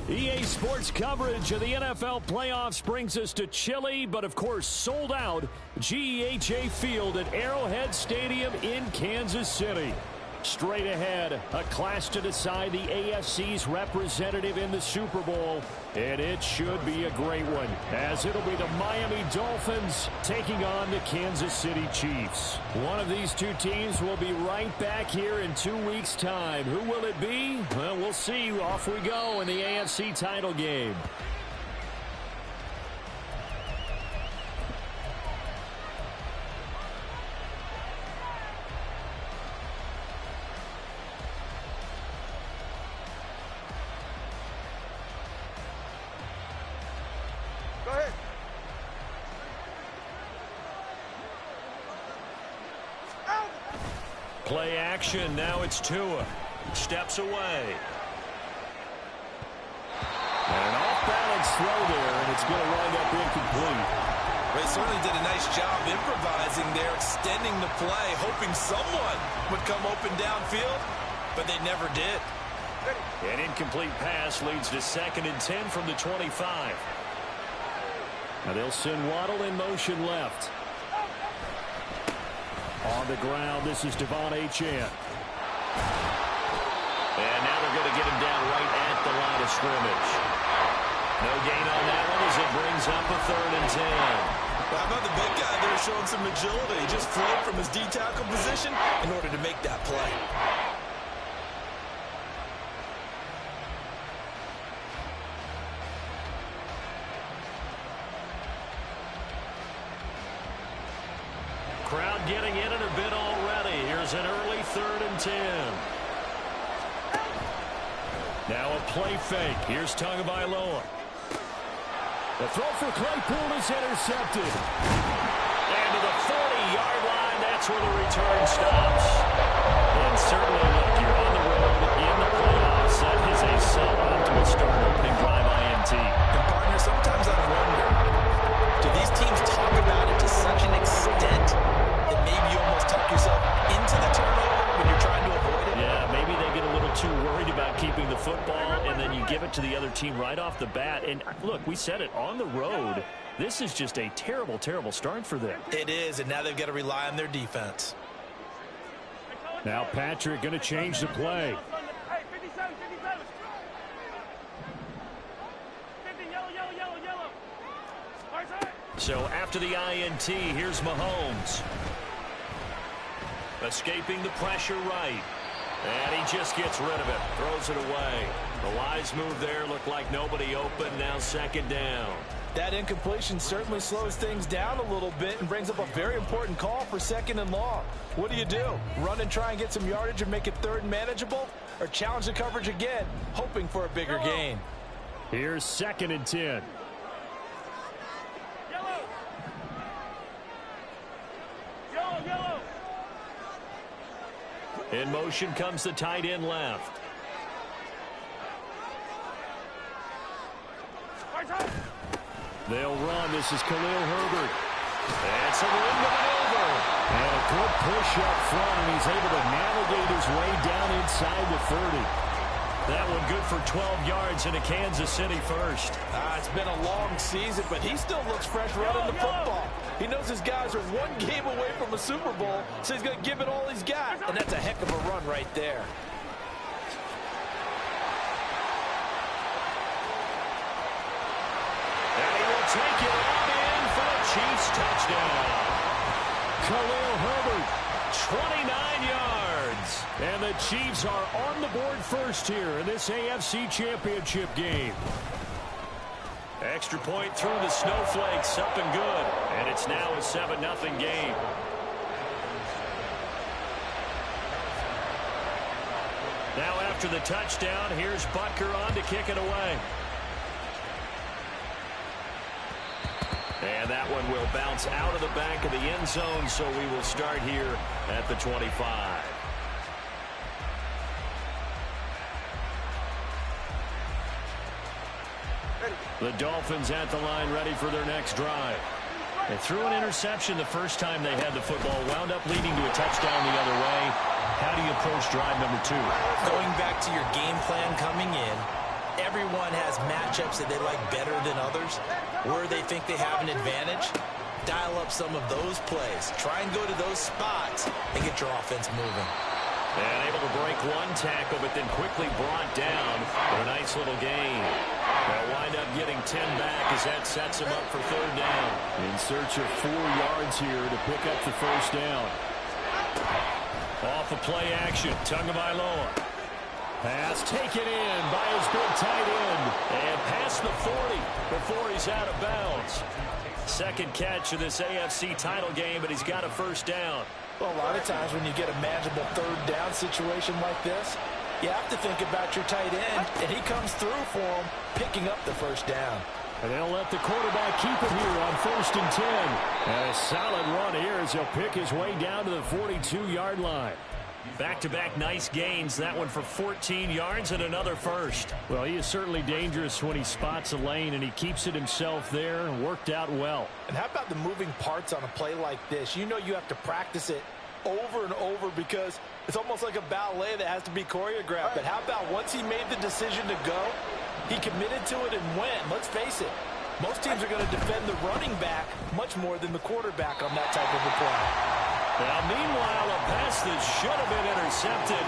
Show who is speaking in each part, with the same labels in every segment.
Speaker 1: EA Sports coverage of the NFL playoffs brings us to chilly, but of course sold out GEHA Field at Arrowhead Stadium in Kansas City. Straight ahead, a clash to decide the AFC's representative in the Super Bowl, and it should be a great one, as it'll be the Miami Dolphins taking on the Kansas City Chiefs. One of these two teams will be right back here in 2 weeks' time. Who will it be? Well, we'll see. Off we go in the AFC title game. Play action. Now it's Tua. Steps away. And an off-balance throw there, and it's going to wind up incomplete.
Speaker 2: They certainly did a nice job improvising there, extending the play, hoping someone would come open downfield, but they never did.
Speaker 1: An incomplete pass leads to 2nd and 10 from the 25. Now they'll send Waddle in motion left. On the ground, this is Devon Achane. And now they're going to get him down right at the line of scrimmage. No gain on that one as it brings up a 3rd and 10.
Speaker 2: How about the big guy there showing some agility? Just flowed from his D-tackle position in order to make that play.
Speaker 1: Crowd getting in it a bit already. Here's an early 3rd and 10. Now a play fake. Here's Tagovailoa. The throw for Claypool is intercepted. And to the 40-yard line, that's where the return stops. And certainly, look, you're on the road in the playoffs. That is a suboptimal start opening drive INT.
Speaker 2: And partner, sometimes I wonder, do these teams talk about it to such an extent that maybe you almost talk yourself into the turnover when you're trying to avoid it?
Speaker 1: Yeah, maybe they get a little too worried about keeping the football, and then you give it to the other team right off the bat. And look, we said it, on the road, this is just a terrible, terrible start for them.
Speaker 2: It is, and now they've got to rely on their defense.
Speaker 1: Now Patrick going to change the play. So after the INT, here's Mahomes. Escaping the pressure right. And he just gets rid of it. Throws it away. The wise move there. Looked like nobody open. Now 2nd down.
Speaker 2: That incompletion certainly slows things down a little bit and brings up a very important call for 2nd and long. What do? Run and try and get some yardage and make it 3rd and manageable? Or challenge the coverage again, hoping for a bigger gain?
Speaker 1: Here's 2nd and 10. In motion comes the tight end left. They'll run. This is Khalil Herbert. That's a ring to maneuver. And a good push up front, and he's able to navigate his way down inside the 30. That one good for 12 yards in a Kansas City first.
Speaker 2: It's been a long season, but he still looks fresh running the football. He knows his guys are 1 game away from a Super Bowl, so he's going to give it all he's got. And that's a heck of a run right there.
Speaker 1: And he will take it on in for a Chiefs touchdown. Khalil Herbert, 29 yards. And the Chiefs are on the board first here in this AFC Championship game. Extra point through the snowflakes, up and good. And it's now a 7-0 game. Now after the touchdown, here's Butker on to kick it away. And that one will bounce out of the back of the end zone, so we will start here at the 25. The Dolphins at the line, ready for their next drive. They threw an interception the first time they had the football, wound up leading to a touchdown the other way. How do you approach drive number 2?
Speaker 2: Going back to your game plan coming in everyone has matchups that they like better than others, where they think they have an advantage. Dial up some of those plays. Try and go to those spots and get your offense moving.
Speaker 1: And able to break one tackle, but then quickly brought down for a nice little gain. They'll wind up getting 10 back as that sets him up for third down. In search of 4 yards here to pick up the first down. Off of play action, Tagovailoa. Pass taken in by his big tight end. And past the 40 before he's out of bounds. Second catch of this AFC title game, but he's got a first down.
Speaker 2: Well, a lot of times when you get a manageable third down situation like this, you have to think about your tight end, and he comes through for him, picking up the first down.
Speaker 1: And they'll let the quarterback keep it here on 1st and 10. And a solid run here as he'll pick his way down to the 42-yard line. Back-to-back nice gains. That one for 14 yards and another first. Well, he is certainly dangerous when he spots a lane, and he keeps it himself there and worked out well.
Speaker 2: And how about the moving parts on a play like this? You know you have to practice it over and over because it's almost like a ballet that has to be choreographed. But how about once he made the decision to go, he committed to it and went. Let's face it, most teams are going to defend the running back much more than the quarterback on that type of a play.
Speaker 1: Now, meanwhile, a pass that should have been intercepted,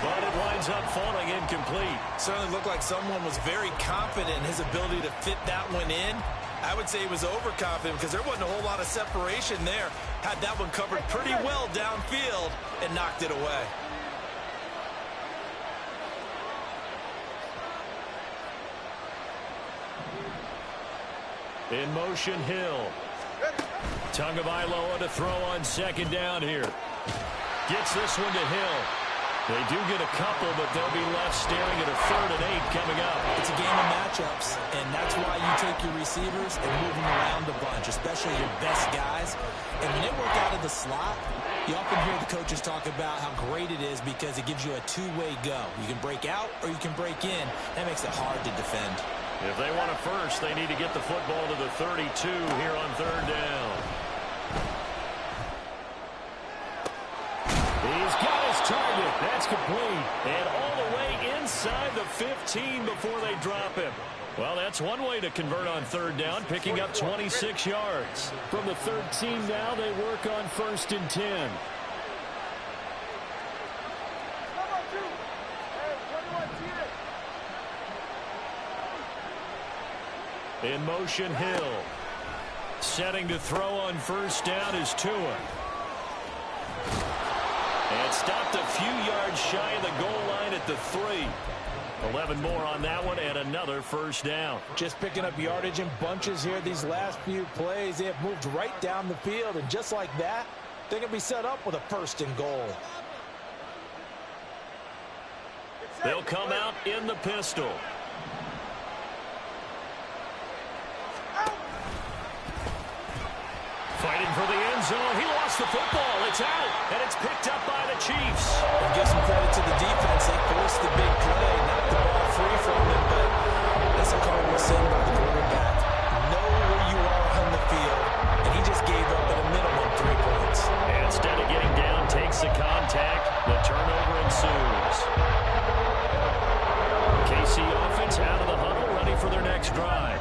Speaker 1: but it winds up falling incomplete.
Speaker 2: Certainly looked like someone was very confident in his ability to fit that one in. I would say he was overconfident because there wasn't a whole lot of separation there. Had that one covered pretty well downfield and knocked it away.
Speaker 1: In motion, Hill. Tagovailoa to throw on second down here. Gets this one to Hill. They do get a couple, but they'll be left staring at a 3rd and 8 coming up.
Speaker 2: It's a game of matchups, and that's why you take your receivers and move them around a bunch, especially your best guys. And when they work out of the slot, you often hear the coaches talk about how great it is because it gives you a two-way go. You can break out or you can break in. That makes it hard to defend.
Speaker 1: If they want a first, they need to get the football to the 32 here on 3rd down. He's got his target. That's complete. And all the way inside the 15 before they drop him. Well, that's one way to convert on 3rd down, picking up 26 yards. From the 13 now, they work on 1st and 10. In motion, Hill. Setting to throw on 1st down is Tua. And stopped a few yards shy of the goal line at the 3. 11 more on that one and another 1st down.
Speaker 2: Just picking up yardage in bunches here these last few plays. They have moved right down the field, and just like that, they can be set up with a 1st and goal.
Speaker 1: They'll come out in the pistol. Fighting for the end zone. He lost the football. It's out, and it's picked up by the Chiefs.
Speaker 2: And give some credit to the defense. They forced the big play, knocked the ball free from them, but that's a cardinal sin by the quarterback. Know where you are on the field, and he just gave up at a minimum 3 points.
Speaker 1: And instead of getting down, takes the contact. The turnover ensues. KC offense out of the huddle, ready for their next drive.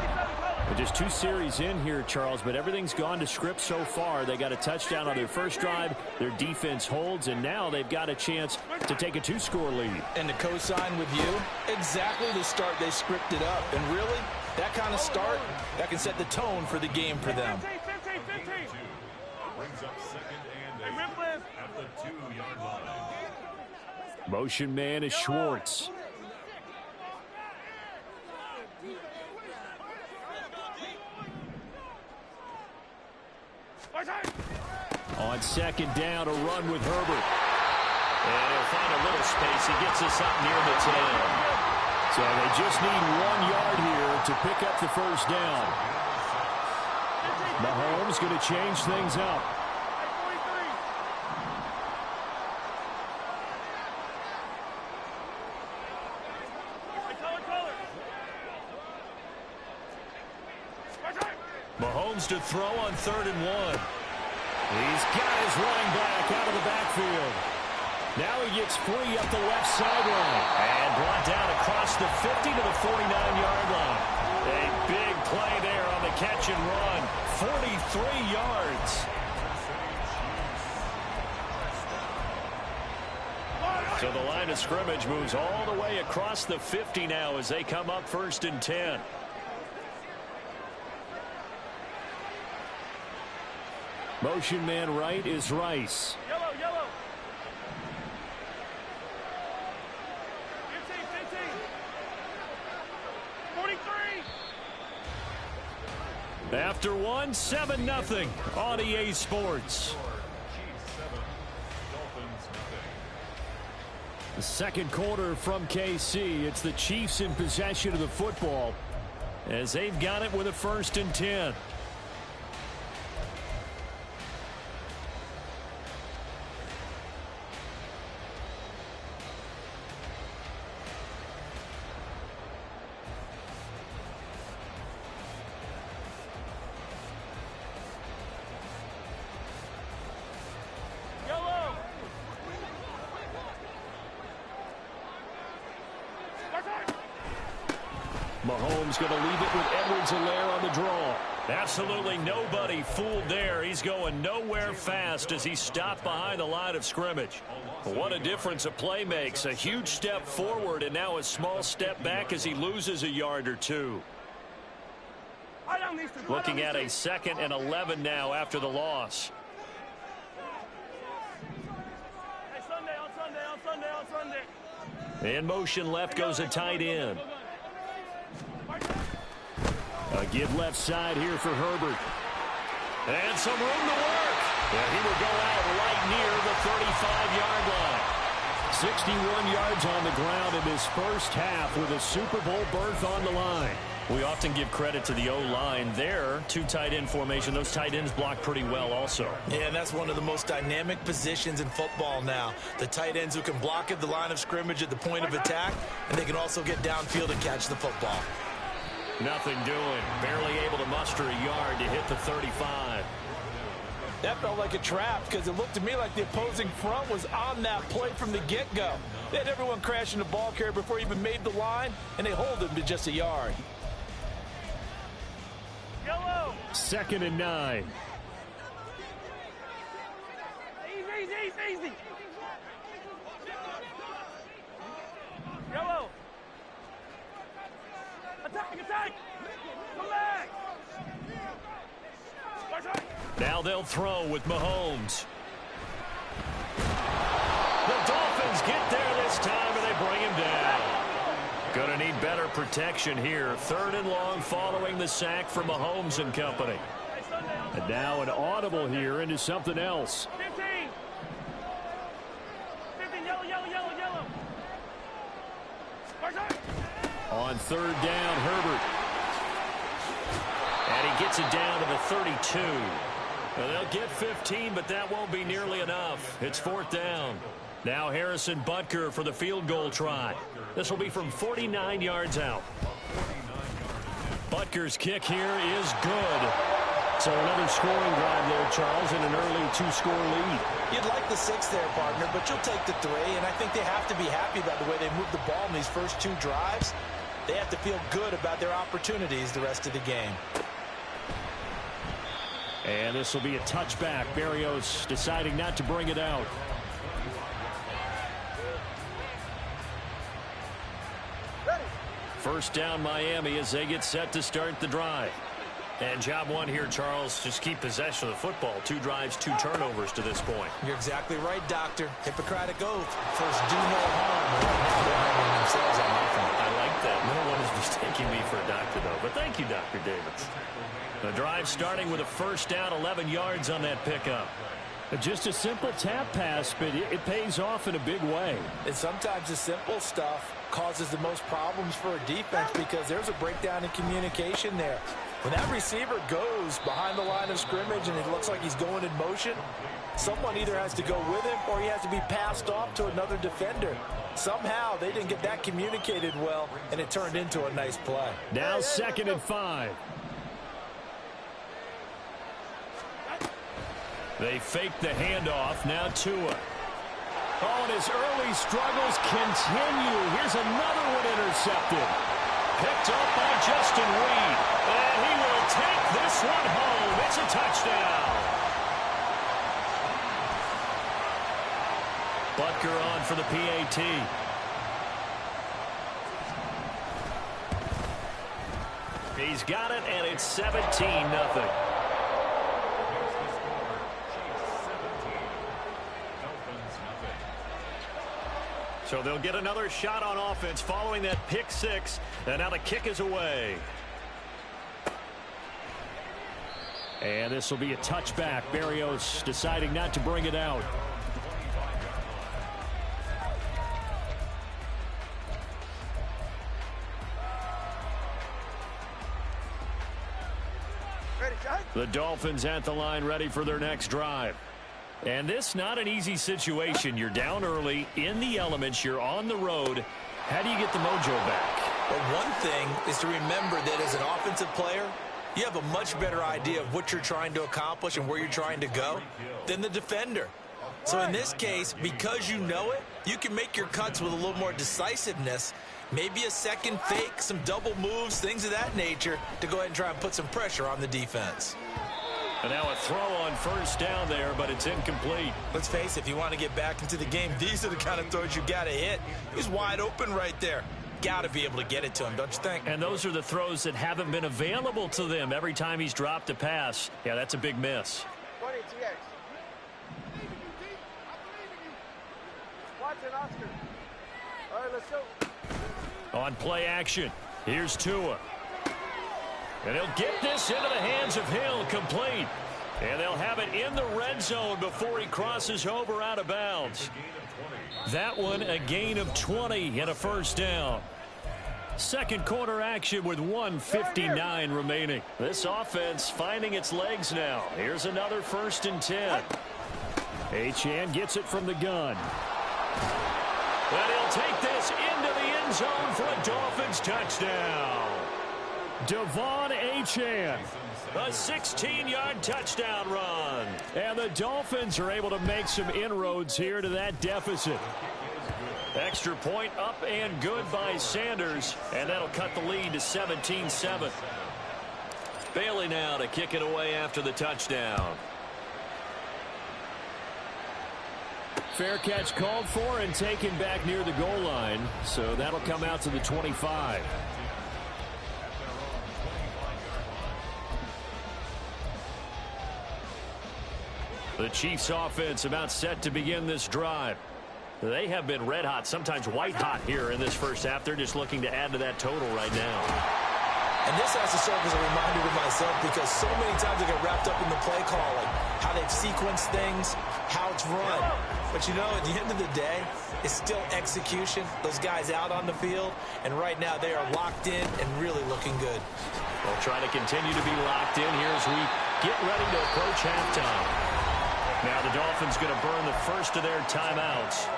Speaker 1: Just 2 series in here, Charles, but everything's gone to script so far. They got a touchdown on their first drive. Their defense holds, and now they've got a chance to take a 2-score lead.
Speaker 2: And to co-sign with you, exactly the start they scripted up. And really, that kind of start, that can set the tone for the game for them.
Speaker 3: 15. Brings up 2nd and 8 at the 2-yard line.
Speaker 1: Motion man is Schwartz. On 2nd down, a run with Herbert. And he'll find a little space. He gets us up near the 10. So they just need 1 yard here to pick up the 1st down. Mahomes going to change things up. Mahomes to throw on 3rd and 1. He's got his running back out of the backfield. Now he gets free up the left sideline. And brought down across the 50 to the 49-yard line. A big play there on the catch and run. 43 yards. So the line of scrimmage moves all the way across the 50 now as they come up 1st and 10. Motion man right is Rice.
Speaker 4: Yellow. 15. 43.
Speaker 1: After one, 7-0 on EA Sports. The second quarter from KC. It's the Chiefs in possession of the football as they've got it with a 1st and 10. Mahomes going to leave it with Edwards-Helaire on the draw. Absolutely nobody fooled there. He's going nowhere fast as he stopped behind the line of scrimmage. What a difference a play makes. A huge step forward and now a small step back as he loses a yard or two. Looking at a 2nd and 11 now after the loss.
Speaker 4: On Sunday.
Speaker 1: In motion left goes a tight end. A give left side here for Herbert. And some room to work. And he will go out right near the 35-yard line. 61 yards on the ground in this first half with a Super Bowl berth on the line. We often give credit to the O-line there. 2 tight end formation. Those tight ends block pretty well also.
Speaker 2: Yeah, and that's one of the most dynamic positions in football now. The tight ends who can block at the line of scrimmage at the point of attack, and they can also get downfield and catch the football.
Speaker 1: Nothing doing. Barely able to muster a yard to hit the 35.
Speaker 2: That felt like a trap because it looked to me like the opposing front was on that play from the get-go. They had everyone crashing the ball carrier before he even made the line, and they hold him to just a yard.
Speaker 4: Yellow.
Speaker 1: 2nd and 9.
Speaker 4: Easy. Yellow. Attack. Come back.
Speaker 1: Now they'll throw with Mahomes. The Dolphins get there this time, and they bring him down. Gonna need better protection here. 3rd and long following the sack from Mahomes and company. And now an audible here into something else.
Speaker 4: 15, yellow.
Speaker 1: On 3rd down, Herbert. And he gets it down to the 32. Well, they'll get 15, but that won't be nearly enough. It's 4th down. Now Harrison Butker for the field goal try. This will be from 49 yards out. Butker's kick here is good. So another scoring drive there, Charles, and an early 2-score lead.
Speaker 2: You'd like the 6 there, partner, but you'll take the 3, and I think they have to be happy about the way they moved the ball in these first 2 drives. They have to feel good about their opportunities the rest of the game.
Speaker 1: And this will be a touchback. Berrios deciding not to bring it out. First down Miami as they get set to start the drive. And job one here, Charles, just keep possession of the football. 2 drives, 2 turnovers to this point.
Speaker 2: You're exactly right, Doctor. Hippocratic oath. First, do no harm. Right now, they're harming themselves on offense.
Speaker 1: I like that. No one is mistaking me for a doctor, though. But thank you, Dr. Davis. The drive starting with a first down, 11 yards on that pickup. Just a simple tap pass, but it pays off in a big way.
Speaker 2: And sometimes the simple stuff causes the most problems for a defense because there's a breakdown in communication there. When that receiver goes behind the line of scrimmage and it looks like he's going in motion, someone either has to go with him or he has to be passed off to another defender. Somehow they didn't get that communicated well, and it turned into a nice play.
Speaker 1: Now 2nd and 5. They fake the handoff. Now Tua. Oh, and his early struggles continue. Here's another one intercepted. Picked up by Justin Reed. And he will take this one home. It's a touchdown. Butker on for the PAT. He's got it, and it's 17-0. So they'll get another shot on offense following that pick six, and now the kick is away. And this will be a touchback. Berrios deciding not to bring it out. The Dolphins at the line ready for their next drive. And this not an easy situation. You're down early, in the elements, you're on the road. How do you get the mojo back?
Speaker 2: Well, one thing is to remember that as an offensive player, you have a much better idea of what you're trying to accomplish and where you're trying to go than the defender. So in this case, because you know it, you can make your cuts with a little more decisiveness, maybe a second fake, some double moves, things of that nature, to go ahead and try and put some pressure on the defense.
Speaker 1: And now a throw on first down there, but it's incomplete.
Speaker 2: Let's face it, if you want to get back into the game, these are the kind of throws you got to hit. He's wide open right there. Got to be able to get it to him, don't you think?
Speaker 1: And those are the throws that haven't been available to them every time he's dropped a pass. Yeah, that's a big miss.
Speaker 4: All right, let's go.
Speaker 1: On play action, here's Tua. And he'll get this into the hands of Hill, complete. And they'll have it in the red zone before he crosses over out of bounds. That one a gain of 20 and a first down. Second quarter action with 1:59 remaining. This offense finding its legs now. Here's another 1st and 10. Achane gets it from the gun. And he'll take this into the end zone for a Dolphins touchdown. Devon Achane, a 16-yard touchdown run. And the Dolphins are able to make some inroads here to that deficit. Extra point up and good by Sanders, and that'll cut the lead to 17-7. Bailey now to kick it away after the touchdown. Fair catch called for and taken back near the goal line, so that'll come out to the 25. The Chiefs offense about set to begin this drive. They have been red hot, sometimes white hot here in this first half. They're just looking to add to that total right now.
Speaker 2: And this has to serve as a reminder to myself because so many times I get wrapped up in the play calling, how they've sequenced things, how it's run. But you know, at the end of the day, it's still execution. Those guys out on the field, and right now they are locked in and really looking good.
Speaker 1: They'll try to continue to be locked in here as we get ready to approach halftime. Now the Dolphins going to burn the first of their timeouts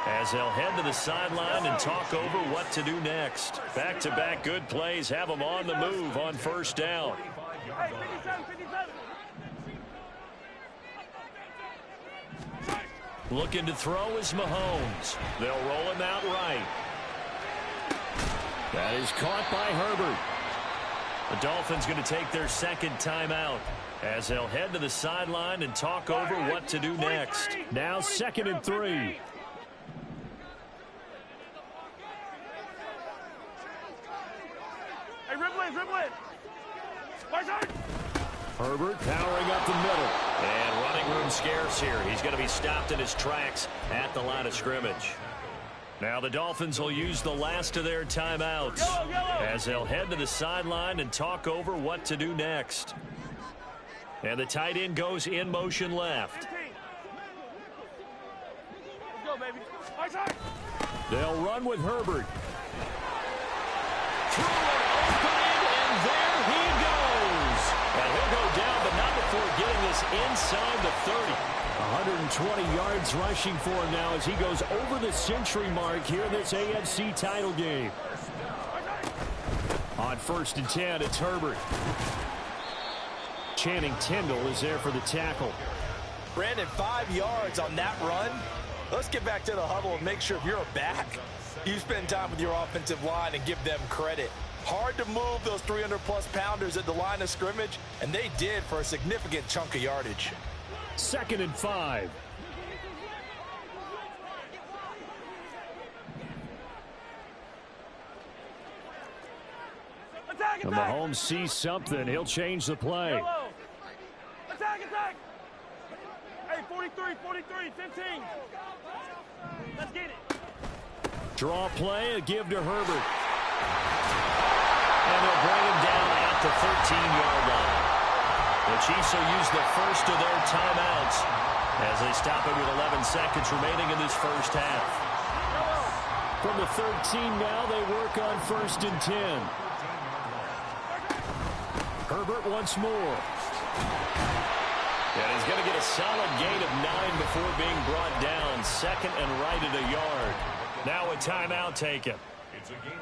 Speaker 1: as they'll head to the sideline and talk over what to do next. Back-to-back good plays have them on the move on first down.
Speaker 4: Hey, 57, 57.
Speaker 1: Looking to throw is Mahomes. They'll roll him out right. That is caught by Herbert. The Dolphins going to take their second timeout as they'll head to the sideline and talk over what to do next. Now 2nd and 3.
Speaker 4: Hey, ribble in.
Speaker 1: Herbert powering up the middle. And running room scarce here. He's going to be stopped in his tracks at the line of scrimmage. Now the Dolphins will use the last of their timeouts as they'll head to the sideline and talk over what to do next. And the tight end goes in motion left.
Speaker 4: Let's go, baby.
Speaker 1: They'll run with Herbert. Through an opening, and there he goes. And he'll go down, but not before getting this inside the 30. 120 yards rushing for him now as he goes over the century mark here in this AFC title game. On 1st and 10, it's Herbert. Channing Tindall is there for the tackle.
Speaker 2: Brandon, 5 yards on that run. Let's get back to the huddle and make sure if you're a back, you spend time with your offensive line and give them credit. Hard to move those 300-plus pounders at the line of scrimmage, and they did for a significant chunk of yardage.
Speaker 1: 2nd and 5. And Mahomes sees something. He'll change the play.
Speaker 4: Yellow. Attack, attack. Hey, 43, 15. Let's get it.
Speaker 1: Draw play, a give to Herbert. And they'll bring him down at the 13-yard line. The Chiefs will use the first of their timeouts as they stop it with 11 seconds remaining in this first half. From the 13 now, they work on 1st and 10. Herbert once more. And he's going to get a solid gain of 9 before being brought down. 2nd and right at a yard. Now a timeout taken.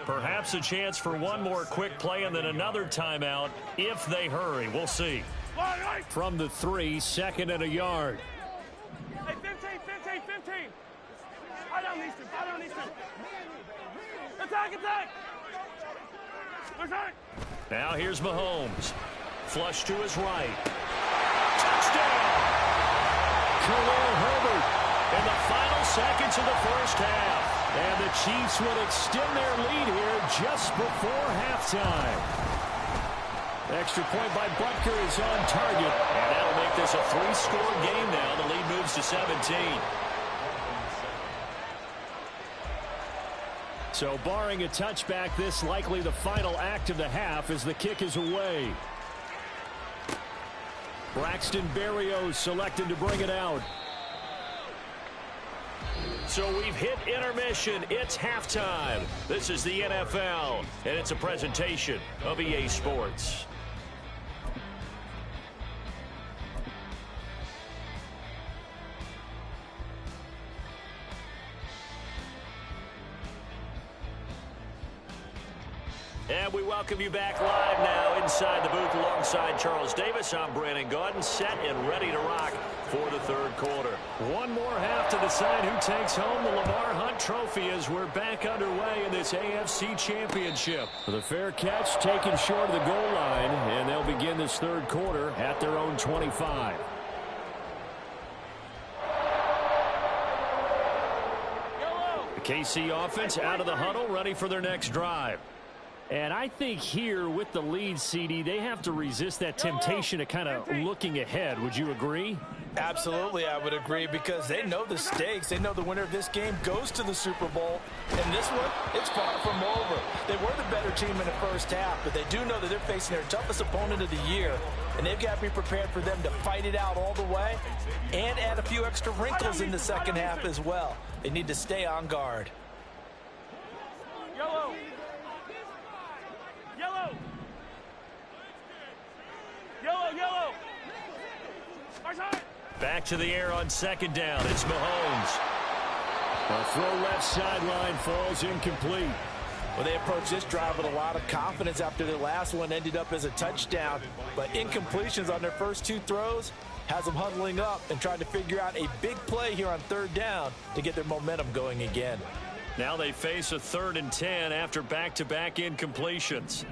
Speaker 1: Perhaps a chance for one more quick play and then another timeout if they hurry. We'll see. From the 3, 2nd and a yard.
Speaker 4: Hey, 15. I don't need to. Attack.
Speaker 1: Now here's Mahomes. Flush to his right. Touchdown! Khalil Herbert in the final seconds of the first half. And the Chiefs will extend their lead here just before halftime. Extra point by Butker is on target. And that'll make this a 3-score game now. The lead moves to 17. So barring a touchback, this likely the final act of the half as the kick is away. Braxton Berrios selected to bring it out. So we've hit intermission. It's halftime. This is the NFL, and it's a presentation of EA Sports. And we welcome you back live now inside the booth alongside Charles Davis. I'm Brandon Gaudin, set and ready to rock for the third quarter. One more half to decide who takes home the Lamar Hunt Trophy as we're back underway in this AFC Championship. The fair catch taken short of the goal line, and they'll begin this third quarter at their own 25. The KC offense out of the huddle, ready for their next drive. And I think here with the lead, CD, they have to resist that temptation of kind of looking ahead. Would you agree?
Speaker 2: Absolutely, I would agree, because they know the stakes. They know the winner of this game goes to the Super Bowl. And this one, it's far from over. They were the better team in the first half, but they do know that they're facing their toughest opponent of the year. And they've got to be prepared for them to fight it out all the way and add a few extra wrinkles in the second half as well. They need to stay on guard.
Speaker 4: Yellow.
Speaker 1: Back to the air on second down. It's Mahomes. A throw left sideline falls incomplete.
Speaker 2: Well, they approached this drive with a lot of confidence after their last one ended up as a touchdown. But incompletions on their first 2 throws has them huddling up and trying to figure out a big play here on third down to get their momentum going again.
Speaker 1: Now they face a 3rd and 10 after back-to-back incompletions.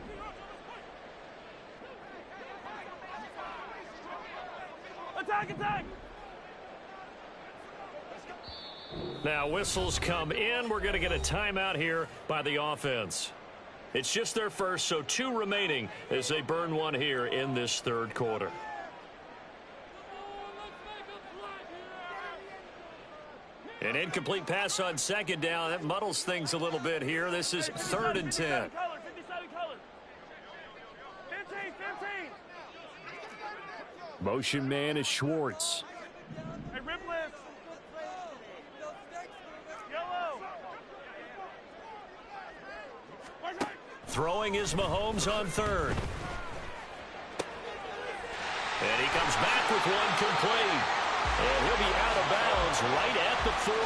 Speaker 4: Attack!
Speaker 1: Now whistles come in. We're going to get a timeout here by the offense. It's just their first, so 2 remaining as they burn one here in this third quarter. An incomplete pass on second down. That muddles things a little bit here. This is 3rd and 10.
Speaker 4: 57 color. 15.
Speaker 1: Motion man is Schwartz.
Speaker 4: Hey, rip lift. Yellow.
Speaker 1: Throwing is Mahomes on 3rd. And he comes back with one complete. And he'll be out of bounds right at the 40.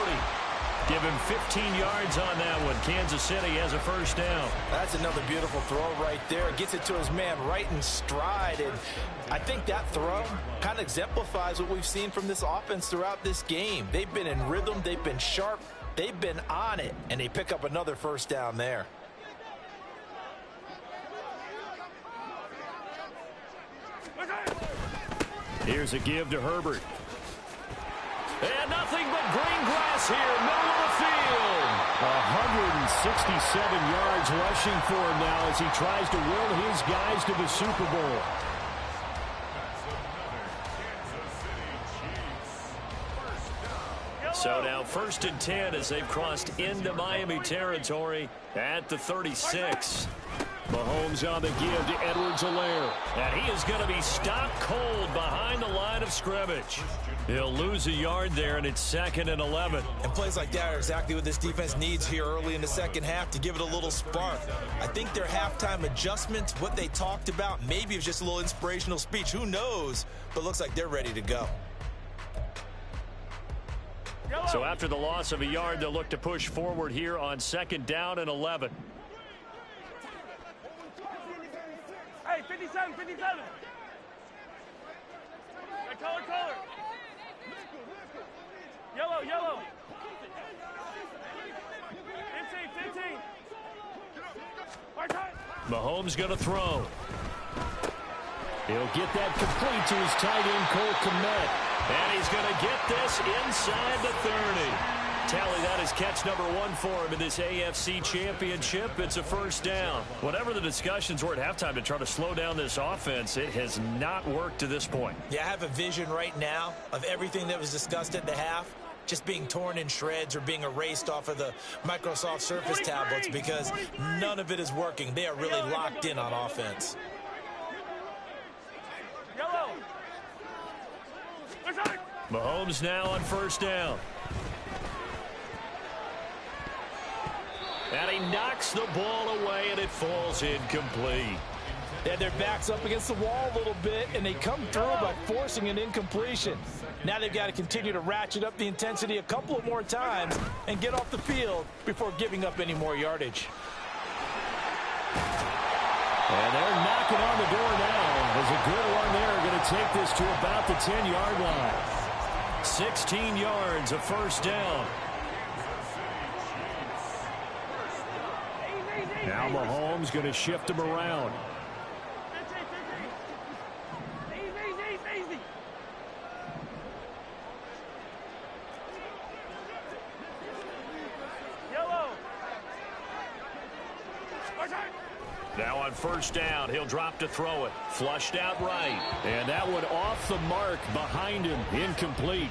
Speaker 1: Give him 15 yards on that one. Kansas City has a first down.
Speaker 2: That's another beautiful throw right there. Gets it to his man right in stride. And I think that throw kind of exemplifies what we've seen from this offense throughout this game. They've been in rhythm. They've been sharp. They've been on it. And they pick up another first down there.
Speaker 1: Here's a give to Herbert. And nothing but green grass here, middle of the field. 167 yards rushing for him now as he tries to will his guys to the Super Bowl. So now 1st and 10 as they've crossed into Miami territory at the 36. Mahomes on the give to Edwards-Helaire. And he is going to be stopped cold behind the line of scrimmage. He'll lose a yard there, and it's 2nd and 11.
Speaker 2: And plays like that are exactly what this defense needs here early in the second half to give it a little spark. I think their halftime adjustments, what they talked about, maybe it was just a little inspirational speech. Who knows? But it looks like they're ready to go.
Speaker 1: So after the loss of a yard, they'll look to push forward here on 2nd down and 11.
Speaker 4: Hey, 57, 57. Hey, color. Yellow. 15.
Speaker 1: Mahomes going to throw. He'll get that complete to his tight end, Cole Kmet. And he's going to get this inside the 30. Tally, that is catch number 1 for him in this AFC Championship. It's a first down. Whatever the discussions were at halftime to try to slow down this offense, it has not worked to this point.
Speaker 2: Yeah, I have a vision right now of everything that was discussed at the half just being torn in shreds or being erased off of the Microsoft Surface tablets because none of it is working. They are really locked in on offense.
Speaker 1: Mahomes now on first down. And he knocks the ball away, and it falls incomplete.
Speaker 2: They had their backs up against the wall a little bit, and they come through by forcing an incompletion. Now they've got to continue to ratchet up the intensity a couple of more times and get off the field before giving up any more yardage.
Speaker 1: And they're knocking on the door now. There's a good one there. Going to take this to about the 10-yard line. 16 yards, a first down. Now Mahomes going to shift him around.
Speaker 4: Easy. Yellow.
Speaker 1: Now on first down, he'll drop to throw it. Flushed out right. And that one off the mark behind him. Incomplete.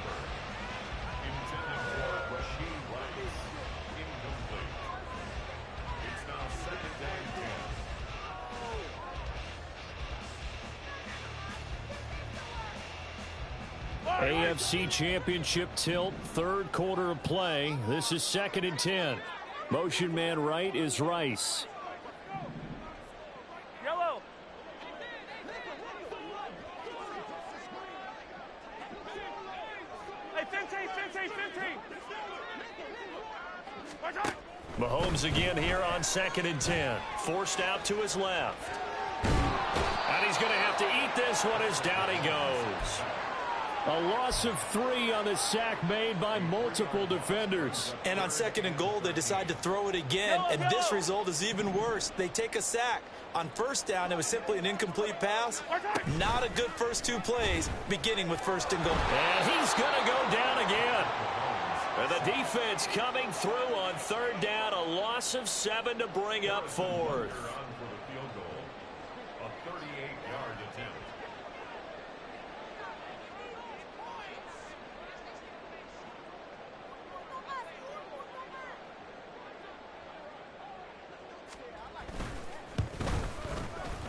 Speaker 1: AFC Championship tilt, 3rd quarter of play. This is 2nd and 10. Motion man right is Rice.
Speaker 4: Yellow. Hey, 15.
Speaker 1: Mahomes again here on 2nd and 10. Forced out to his left. And he's going to have to eat this one as down he goes. A loss of 3 on the sack made by multiple defenders.
Speaker 2: And on 2nd and goal, they decide to throw it again, and this result is even worse. They take a sack. On first down, it was simply an incomplete pass. Not a good first 2 plays, beginning with 1st and goal.
Speaker 1: And he's going to go down again. And the defense coming through on 3rd down, a loss of 7 to bring up 4th.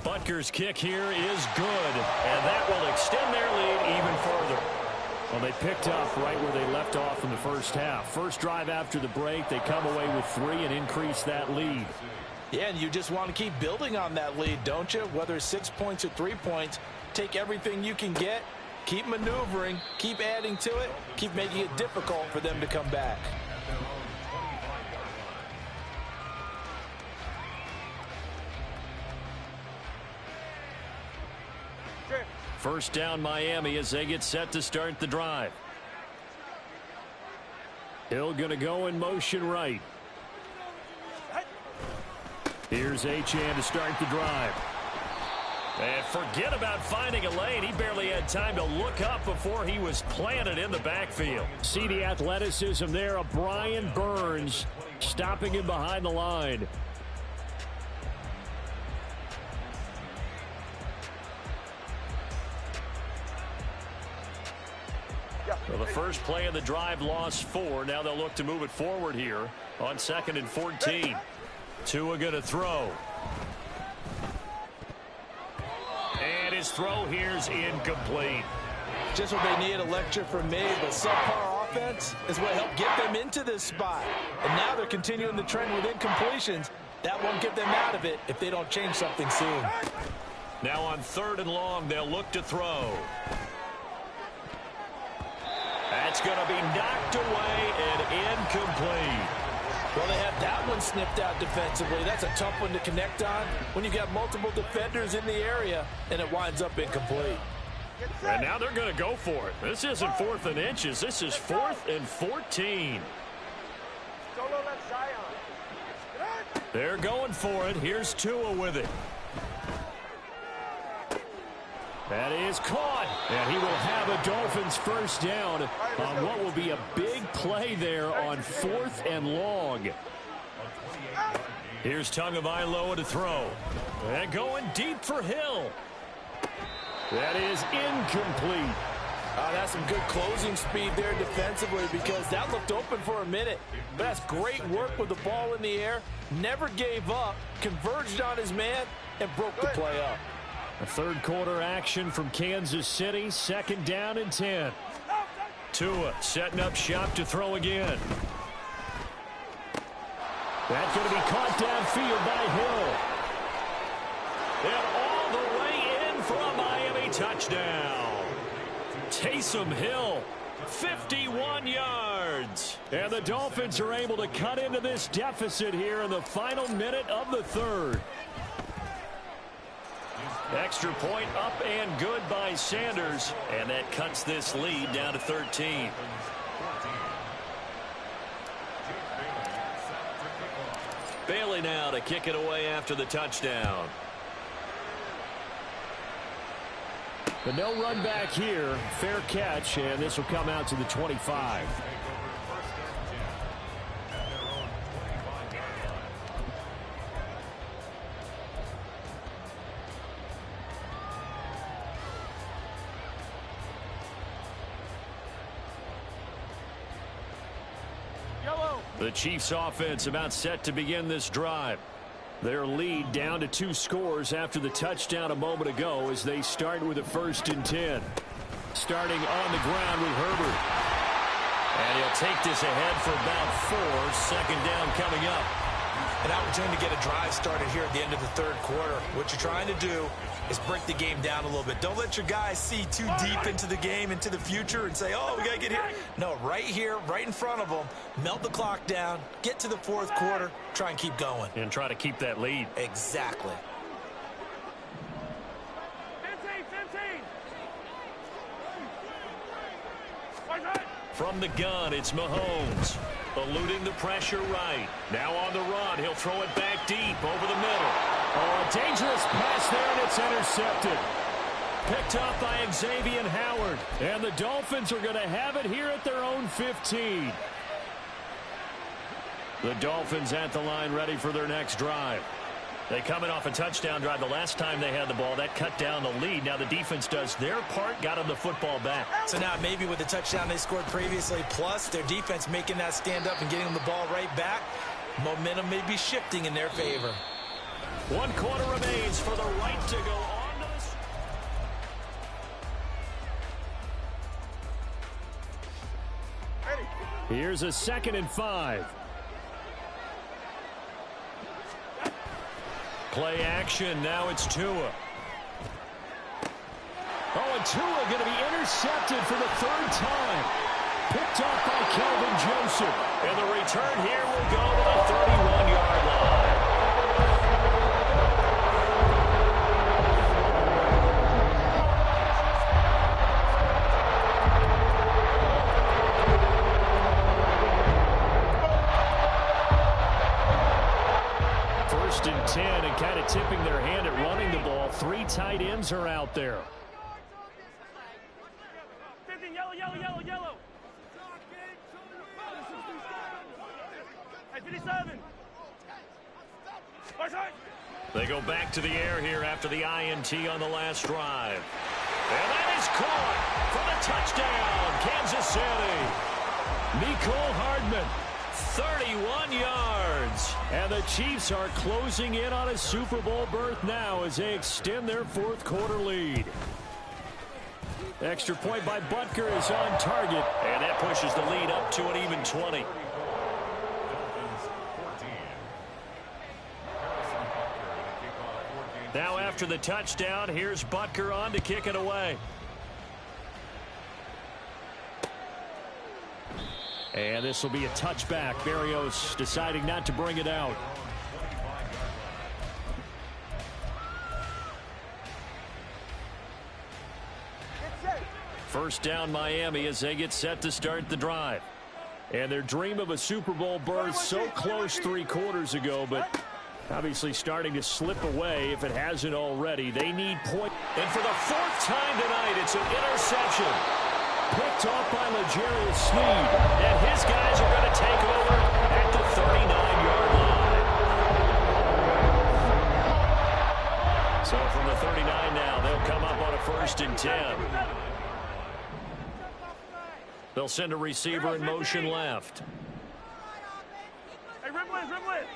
Speaker 1: Butker's kick here is good, and that will extend their lead even further. Well, they picked up right where they left off in the first half. First drive after the break, they come away with 3 and increase that lead.
Speaker 2: Yeah, and you just want to keep building on that lead, don't you? Whether it's 6 points or 3 points, take everything you can get, keep maneuvering, keep adding to it, keep making it difficult for them to come back.
Speaker 1: First down Miami as they get set to start the drive. Hill going to go in motion right. Here's Achane to start the drive. And forget about finding a lane. He barely had time to look up before he was planted in the backfield. See the athleticism there of Brian Burns stopping him behind the line. Well, the first play of the drive lost 4. Now they'll look to move it forward here on 2nd and 14. Tua going to throw. And his throw here's incomplete.
Speaker 2: Just what they need, a lecture from me, but subpar offense is what helped get them into this spot. And now they're continuing the trend with incompletions. That won't get them out of it if they don't change something soon.
Speaker 1: Now on 3rd and long, they'll look to throw. That's going to be knocked away and incomplete.
Speaker 2: Well, they have that one snipped out defensively. That's a tough one to connect on when you've got multiple defenders in the area, and it winds up incomplete.
Speaker 1: And now they're going to go for it. This isn't 4th and inches. This is 4th and 14. They're going for it. Here's Tua with it. That is caught, and he will have a Dolphins first down on what will be a big play there on 4th and long. Here's Tagovailoa to throw. And going deep for Hill. That is incomplete.
Speaker 2: That's some good closing speed there defensively because that looked open for a minute. But that's great work with the ball in the air. Never gave up, converged on his man, and broke the play up.
Speaker 1: A 3rd quarter action from Kansas City. 2nd down and 10. Tua setting up shop to throw again. That's going to be caught downfield by Hill. And all the way in for a Miami touchdown. Taysom Hill, 51 yards. And the Dolphins are able to cut into this deficit here in the final minute of the 3rd. Extra point up and good by Sanders, and that cuts this lead down to 13. Bailey now to kick it away after the touchdown. But no run back here. Fair catch, and this will come out to the 25. The Chiefs offense about set to begin this drive. Their lead down to 2 scores after the touchdown a moment ago as they start with a 1st and 10. Starting on the ground with Herbert. And he'll take this ahead for about 4. 2nd down coming up.
Speaker 2: An opportunity to get a drive started here at the end of the 3rd quarter. What you're trying to do is break the game down a little bit. Don't let your guys see too deep into the game, into the future, and say, oh, we got to get here. No, right here, right in front of them, melt the clock down, get to the 4th quarter, try and keep going.
Speaker 1: And try to keep that lead.
Speaker 2: Exactly.
Speaker 1: From the gun, it's Mahomes. Eluding the pressure right. Now on the run, he'll throw it back deep over the middle. Oh, a dangerous pass there, and it's intercepted. Picked up by Xavier Howard. And the Dolphins are going to have it here at their own 15. The Dolphins at the line ready for their next drive. They coming off a touchdown drive the last time they had the ball. That cut down the lead. Now the defense does their part, got them the football back.
Speaker 2: So now maybe with the touchdown they scored previously, plus their defense making that stand up and getting them the ball right back, momentum may be shifting in their favor.
Speaker 1: 1 quarter remains for the right to go on to the... Here's a 2nd and 5. Play action. Now it's Tua. Oh, and Tua going to be intercepted for the 3rd time. Picked up by Kelvin Joseph. And the return here will go to the 31-yard line. kind of tipping their hand at running the ball. 3 tight ends are out there.
Speaker 4: 15, yellow, yellow, yellow, yellow. Hey, 57.
Speaker 1: They go back to the air here after the INT on the last drive. And that is caught for the touchdown, Kansas City. Mecole Hardman, 31 yards. And the Chiefs are closing in on a Super Bowl berth now as they extend their 4th quarter lead. Extra point by Butker is on target. And that pushes the lead up to an even 20. Now after the touchdown, here's Butker on to kick it away. And this will be a touchback. Berrios deciding not to bring it out. First down Miami as they get set to start the drive. And their dream of a Super Bowl berth so close 3 quarters ago, but obviously starting to slip away if it hasn't already. They need point. And for the 4th time tonight, it's an interception. Picked off by L'Jarius Sneed. And his guys are going to take over at the 39-yard line. So from the 39 now, they'll come up on a 1st and 10. They'll send a receiver in motion left.
Speaker 4: Hey, Ripley, Ripley.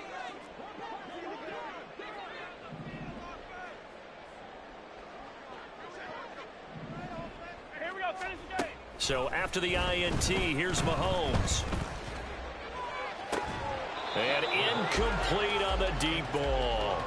Speaker 4: Here we go, finish the game.
Speaker 1: So after the INT, here's Mahomes. And incomplete on the deep ball.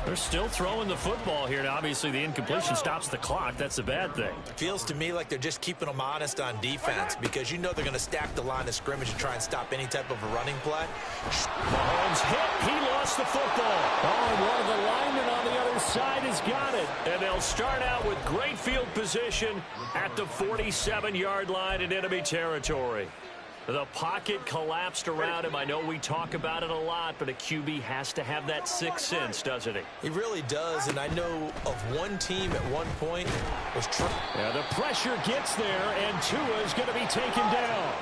Speaker 1: They're still throwing the football here. Now, obviously, the incompletion stops the clock. That's a bad thing.
Speaker 2: Feels to me like they're just keeping them honest on defense because you know they're going to stack the line of scrimmage and try and stop any type of a running play.
Speaker 1: Mahomes hit. He lost the football. Oh, and one of the linemen on the other side has got it. And they'll start out with great field position at the 47-yard line in enemy territory. The pocket collapsed around him. I know we talk about it a lot, but a QB has to have that 6th sense, doesn't he?
Speaker 2: He really does, and I know of one team at one point was trying.
Speaker 1: Yeah, the pressure gets there, and Tua is going to be taken down.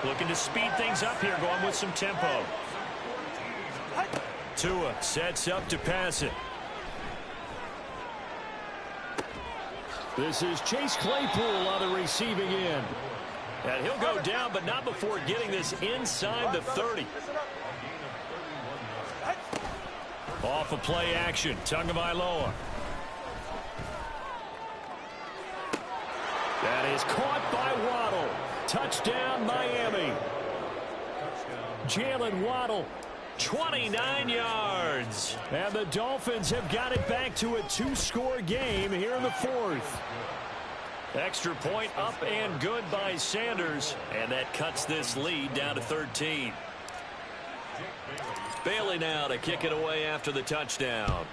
Speaker 1: Looking to speed things up here, going with some tempo. Tua sets up to pass it. This is Chase Claypool on the receiving end. And he'll go down, but not before getting this inside the 30. Off of play action, Tagovailoa. That is caught by Waddle. Touchdown, Miami. Jalen Waddle, 29 yards. And the Dolphins have got it back to a 2-score game here in the 4th. Extra point up and good by Sanders. And that cuts this lead down to 13. Bailey now to kick it away after the touchdown.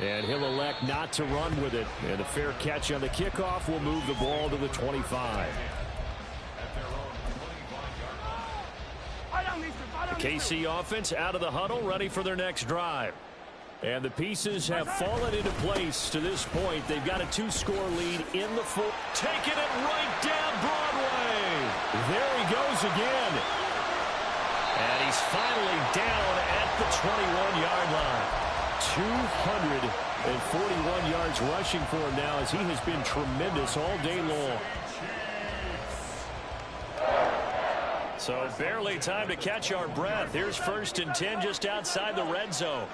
Speaker 1: And he'll elect not to run with it. And a fair catch on the kickoff will move the ball to the 25. The KC offense out of the huddle, ready for their next drive. And the pieces have fallen into place to this point. They've got a 2-score lead in the 4th. Taking it right down Broadway. There he goes again. And he's finally down at the 21-yard line. 241 yards rushing for him now as he has been tremendous all day long. So barely time to catch our breath. Here's 1st and 10 just outside the red zone.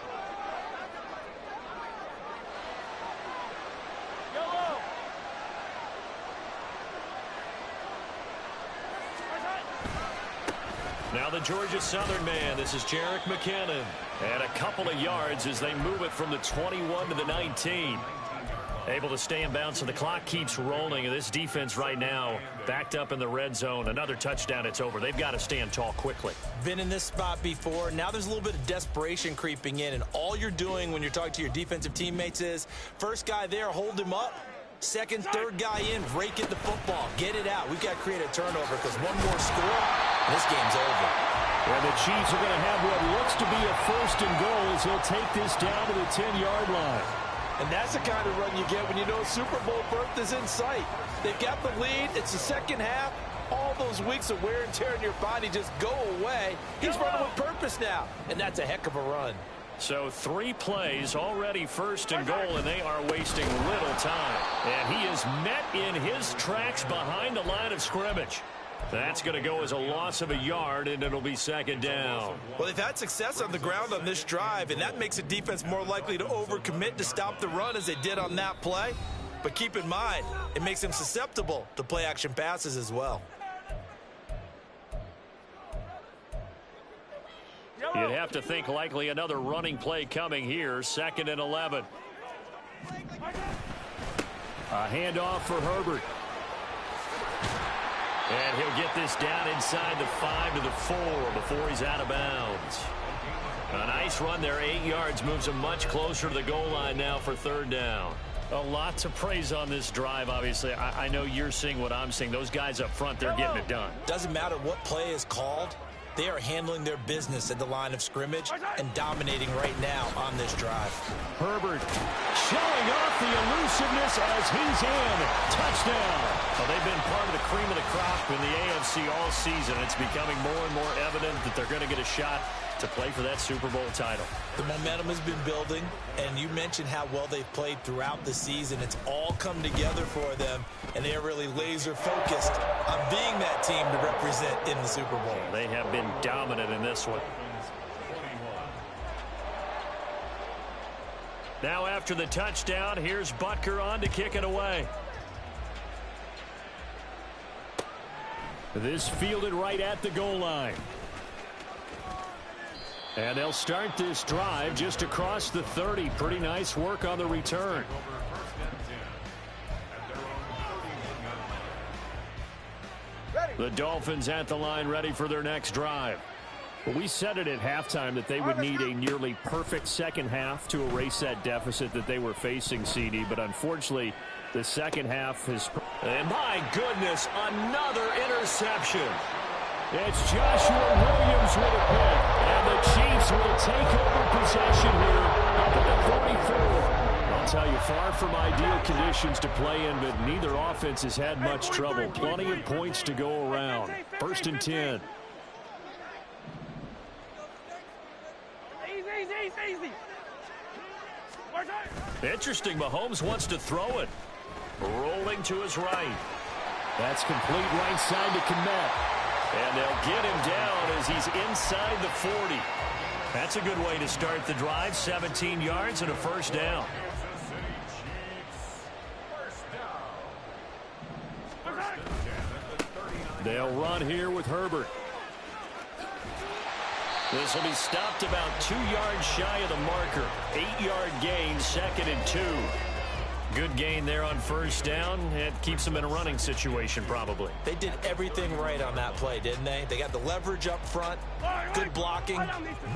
Speaker 1: Now the Georgia Southern man. This is Jerick McKinnon. And a couple of yards as they move it from the 21 to the 19. Able to stay in bounds, so the clock keeps rolling. And this defense right now backed up in the red zone. Another touchdown, it's over. They've got to stand tall quickly.
Speaker 2: Been in this spot before. Now there's a little bit of desperation creeping in. And all you're doing when you're talking to your defensive teammates is, first guy there, hold him up. Second, third guy in, break it the football. Get it out. We've got to create a turnover because one more score, and this game's over.
Speaker 1: And the Chiefs are going to have what looks to be a 1st and goal as he'll take this down to the 10-yard line.
Speaker 2: And that's the kind of run you get when you know Super Bowl berth is in sight. They've got the lead. It's the second half. All those weeks of wear and tear in your body just go away. He's running with purpose now, and that's a heck of a run.
Speaker 1: So 3 plays already 1st and goal, and they are wasting little time. And he is met in his tracks behind the line of scrimmage. That's going to go as a loss of a yard, and it'll be 2nd down.
Speaker 2: Well, they've had success on the ground on this drive, and that makes the defense more likely to overcommit to stop the run as they did on that play. But keep in mind, it makes them susceptible to play-action passes as well.
Speaker 1: You'd have to think likely another running play coming here. 2nd and 11. A handoff for Herbert. And he'll get this down inside the 5 to the 4 before he's out of bounds. A nice run there, 8 yards, moves him much closer to the goal line now for 3rd down. A lot to praise on this drive, obviously. I know you're seeing what I'm seeing. Those guys up front, they're getting it done.
Speaker 2: Doesn't matter what play is called. They are handling their business at the line of scrimmage and dominating right now on this drive.
Speaker 1: Herbert showing off the elusiveness as he's in. Touchdown. Well, they've been part of the cream of the crop in the AFC all season. It's becoming more and more evident that they're going to get a shot to play for that Super Bowl title.
Speaker 2: The momentum has been building, and you mentioned how well they've played throughout the season. It's all come together for them, and they are really laser-focused on being that team to represent in the Super Bowl.
Speaker 1: They have been dominant in this one. Now after the touchdown, here's Butker on to kick it away. This fielded right at the goal line. And they'll start this drive just across the 30. Pretty nice work on the return. The Dolphins at the line ready for their next drive. Well, we said it at halftime that they would need a nearly perfect second half to erase that deficit that they were facing, CD. But unfortunately, the second half is... And my goodness, another interception. It's Joshua Williams with a pick. And the Chiefs will take over possession here up at the 44. I'll tell you, far from ideal conditions to play in, but neither offense has had much trouble. Plenty of points to go around. 1st and 10.
Speaker 4: Easy.
Speaker 1: Interesting, Mahomes wants to throw it. Rolling to his right. That's complete right side to Kmet. And they'll get him down as he's inside the 40. That's a good way to start the drive. 17 yards and a 1st down. They'll run here with Herbert. This will be stopped about 2 yards shy of the marker. 8-yard gain, 2nd and 2. Good gain there on 1st down. It keeps them in a running situation, probably.
Speaker 2: They did everything right on that play, didn't they? They got the leverage up front, good blocking,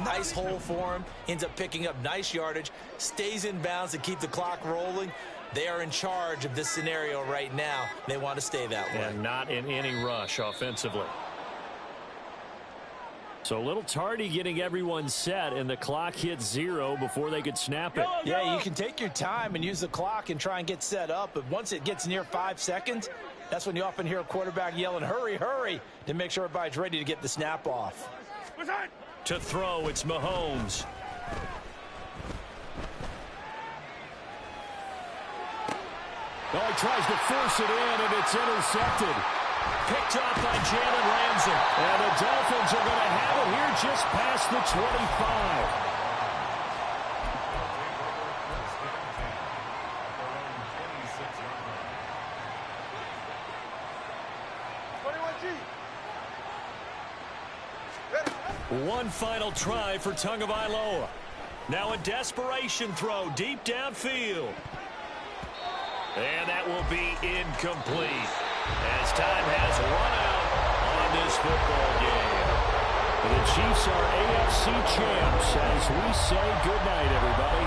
Speaker 2: nice hole for him, ends up picking up nice yardage, stays in bounds to keep the clock rolling. They are in charge of this scenario right now. They want to stay that way.
Speaker 1: And not in any rush offensively. So a little tardy getting everyone set, and the clock hits 0 before they could snap it.
Speaker 2: Yeah, you can take your time and use the clock and try and get set up, but once it gets near 5 seconds, that's when you often hear a quarterback yelling, hurry, hurry, to make sure everybody's ready to get the snap off.
Speaker 1: To throw, it's Mahomes. Oh, he tries to force it in, and it's intercepted. Picked off by Jalen Ramsey. And the Dolphins are going to have it here just past the 25. One final try for Tagovailoa. Now a desperation throw deep downfield. And that will be incomplete as time has run out on this football game. The Chiefs are AFC champs as we say goodnight, everybody.